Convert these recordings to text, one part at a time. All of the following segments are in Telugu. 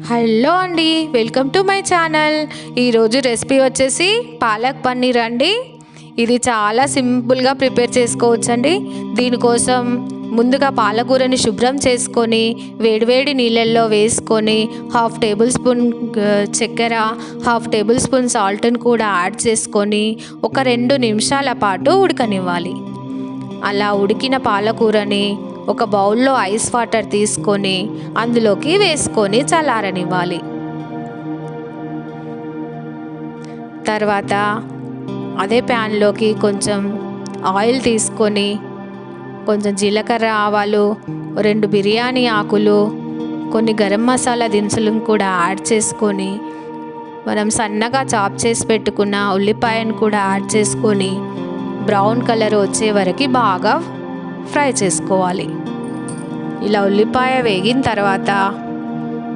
హలో అండి, వెల్కమ్ టు మై ఛానల్. ఈరోజు రెసిపీ వచ్చేసి పాలక్ పన్నీర్ అండి. ఇది చాలా సింపుల్గా ప్రిపేర్ చేసుకోవచ్చండి. దీనికోసం ముందుగా పాలకూరని శుభ్రం చేసుకొని వేడివేడి నీళ్ళల్లో వేసుకొని 1/2 టేబుల్ స్పూన్ చక్కెర, 1/2 టేబుల్ స్పూన్ సాల్ట్ని కూడా యాడ్ చేసుకొని ఒక 2 నిమిషాల పాటు ఉడకనివ్వాలి. అలా ఉడికిన పాలకూరని ఒక బౌల్లో ఐస్ వాటర్ తీసుకొని అందులోకి వేసుకొని చల్లారనివ్వాలి. తర్వాత అదే ప్యాన్లోకి కొంచెం ఆయిల్ తీసుకొని కొంచెం జీలకర్ర ఆవాలు, 2 బిర్యానీ ఆకులు, కొన్ని గరం మసాలా దినుసులను కూడా యాడ్ చేసుకొని మనం సన్నగా చాప్ చేసి పెట్టుకున్న ఉల్లిపాయను కూడా యాడ్ చేసుకొని బ్రౌన్ కలర్ వచ్చే వరకు బాగా ఫ్రై చేసుకోవాలి. ఇలా ఉల్లిపాయ వేగిన తర్వాత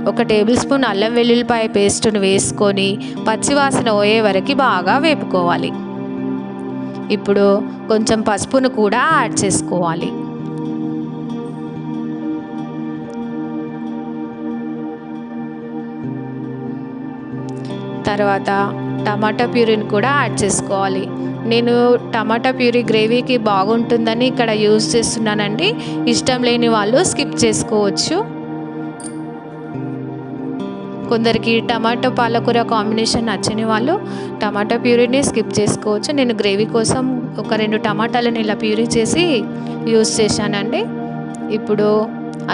1 టేబుల్ స్పూన్ అల్లం వెల్లుల్లిపాయ పేస్టును వేసుకొని పచ్చివాసన పోయే వరకు బాగా వేపుకోవాలి. ఇప్పుడు కొంచెం పసుపును కూడా యాడ్ చేసుకోవాలి. తర్వాత టమాటా ప్యూరీని కూడా యాడ్ చేసుకోవాలి. నేను టమాటా ప్యూరీ గ్రేవీకి బాగుంటుందని ఇక్కడ యూజ్ చేస్తున్నానండి. ఇష్టం లేని వాళ్ళు స్కిప్ చేసుకోవచ్చు. కొందరికి టమాటో పాలకూర కాంబినేషన్ నచ్చని వాళ్ళు టమాటా ప్యూరీని స్కిప్ చేసుకోవచ్చు. నేను గ్రేవీ కోసం ఒక 2 టమాటాలను ఇలా ప్యూరీ చేసి యూజ్ చేశానండి. ఇప్పుడు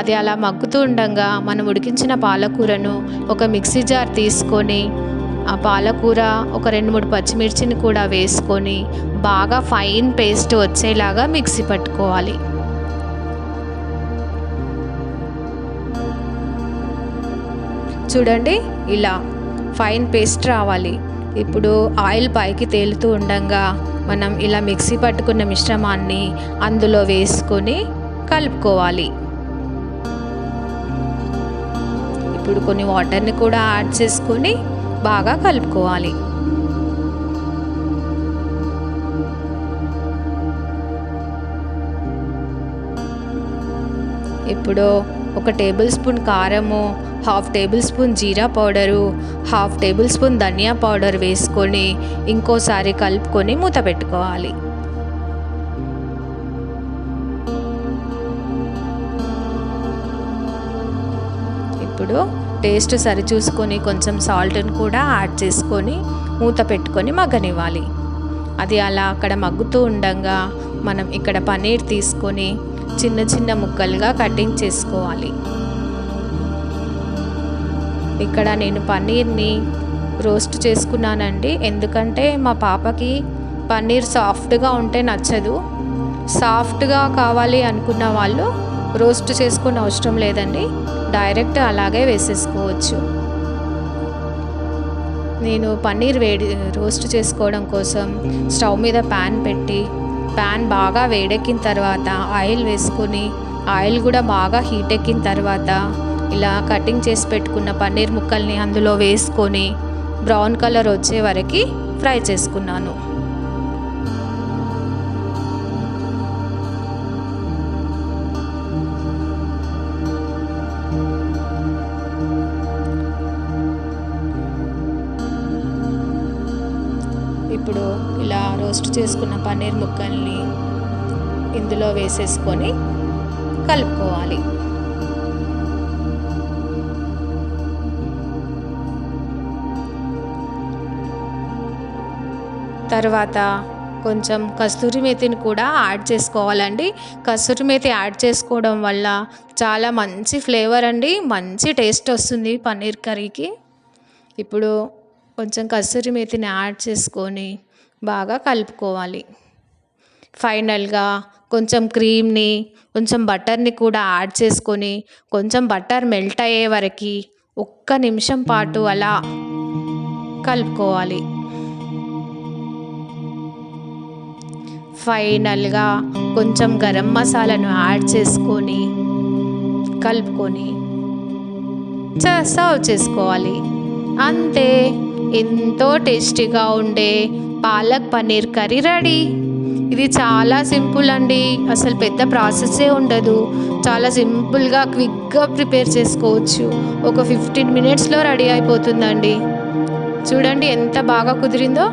అది అలా మగ్గుతూ ఉండగా మనం ఉడికించిన పాలకూరను ఒక మిక్సీ జార్ తీసుకొని ఆ పాలకూర ఒక 2-3 పచ్చిమిర్చిని కూడా వేసుకొని బాగా ఫైన్ పేస్ట్ వచ్చేలాగా మిక్సీ పట్టుకోవాలి. చూడండి, ఇలా ఫైన్ పేస్ట్ రావాలి. ఇప్పుడు ఆయిల్ పైకి తేలుతూ ఉండగా మనం ఇలా మిక్సీ పట్టుకున్న మిశ్రమాన్ని అందులో వేసుకొని కలుపుకోవాలి. ఇప్పుడు కొన్ని వాటర్ని కూడా యాడ్ చేసుకొని బాగా కలుపుకోవాలి. ఇప్పుడు 1 టేబుల్ స్పూన్ కారము, 1/2 టేబుల్ స్పూన్ జీరా పౌడరు, 1/2 టేబుల్ స్పూన్ ధనియా పౌడర్ వేసుకొని ఇంకోసారి కలుపుకొని మూత పెట్టుకోవాలి. ఇప్పుడు టేస్ట్ సరిచూసుకొని కొంచెం సాల్ట్ని కూడా యాడ్ చేసుకొని మూత పెట్టుకొని మగ్గనివ్వాలి. అది అలా అక్కడ మగ్గుతూ ఉండగా మనం ఇక్కడ పన్నీర్ తీసుకొని చిన్న చిన్న ముక్కలుగా కటింగ్ చేసుకోవాలి. ఇక్కడ నేను పన్నీర్ని రోస్ట్ చేసుకున్నానండి. ఎందుకంటే మా పాపకి పన్నీర్ సాఫ్ట్గా ఉంటే నచ్చదు. సాఫ్ట్గా కావాలి అనుకున్న వాళ్ళు రోస్ట్ చేసుకునే అవసరం లేదండి, డైరెక్ట్ అలాగే వేసేసుకోవచ్చు. నేను పన్నీర్ రోస్ట్ చేసుకోవడం కోసం స్టవ్ మీద ప్యాన్ పెట్టి ప్యాన్ బాగా వేడెక్కిన తర్వాత ఆయిల్ వేసుకొని ఆయిల్ కూడా బాగా హీట్ ఎక్కిన తర్వాత ఇలా కటింగ్ చేసి పెట్టుకున్న పన్నీర్ ముక్కల్ని అందులో వేసుకొని బ్రౌన్ కలర్ వచ్చే వరకు ఫ్రై చేసుకున్నాను. ఇప్పుడు ఇలా రోస్ట్ చేసుకున్న పన్నీర్ ముక్కల్ని ఇందులో వేసేసుకొని కలుపుకోవాలి. తర్వాత కొంచెం కస్తూరి మేతిని కూడా యాడ్ చేసుకోవాలండి. కస్తూరి మేతి యాడ్ చేసుకోవడం వల్ల చాలా మంచి ఫ్లేవర్ అండి, మంచి టేస్ట్ వస్తుంది పన్నీర్ కర్రీకి. ఇప్పుడు కొంచెం కస్తూరి మేతిని యాడ్ చేసుకొని బాగా కలుపుకోవాలి. ఫైనల్గా కొంచెం క్రీమ్ని, కొంచెం బటర్ని కూడా యాడ్ చేసుకొని కొంచెం బటర్ మెల్ట్ అయ్యే వరకు 1 నిమిషం పాటు అలా కలుపుకోవాలి. ఫైనల్గా కొంచెం గరం మసాలాను యాడ్ చేసుకొని కలుపుకొని సర్వ్ చేసుకోవాలి. అంతే, ఎంతో టేస్టీగా ఉండే పాలక్ పన్నీర్ కర్రీ రెడీ. ఇది చాలా సింపుల్ అండి. అసలు పెద్ద ప్రాసెసే ఉండదు. చాలా సింపుల్గా క్విక్గా ప్రిపేర్ చేసుకోవచ్చు. ఒక 15 మినిట్స్లో రెడీ అయిపోతుందండి. చూడండి ఎంత బాగా కుదిరిందో,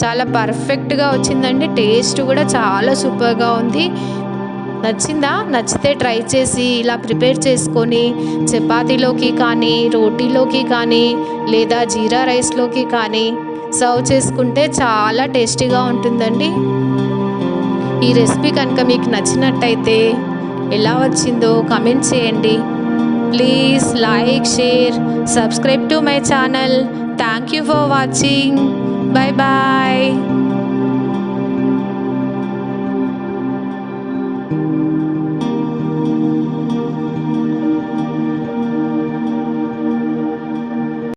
చాలా పర్ఫెక్ట్గా వచ్చిందండి. టేస్ట్ కూడా చాలా సూపర్గా ఉంది. నచ్చిందా? నచ్చితే ట్రై చేసి ఇలా ప్రిపేర్ చేసుకొని చపాతీలోకి కానీ, రోటీలోకి కానీ, లేదా జీరా రైస్లోకి కానీ సర్వ్ చేసుకుంటే చాలా టేస్టీగా ఉంటుందండి. ఈ రెసిపీ కనుక మీకు నచ్చినట్టయితే ఎలా వచ్చిందో కామెంట్ చేయండి. Please like, share, subscribe to my channel. Thank you for watching. Bye bye.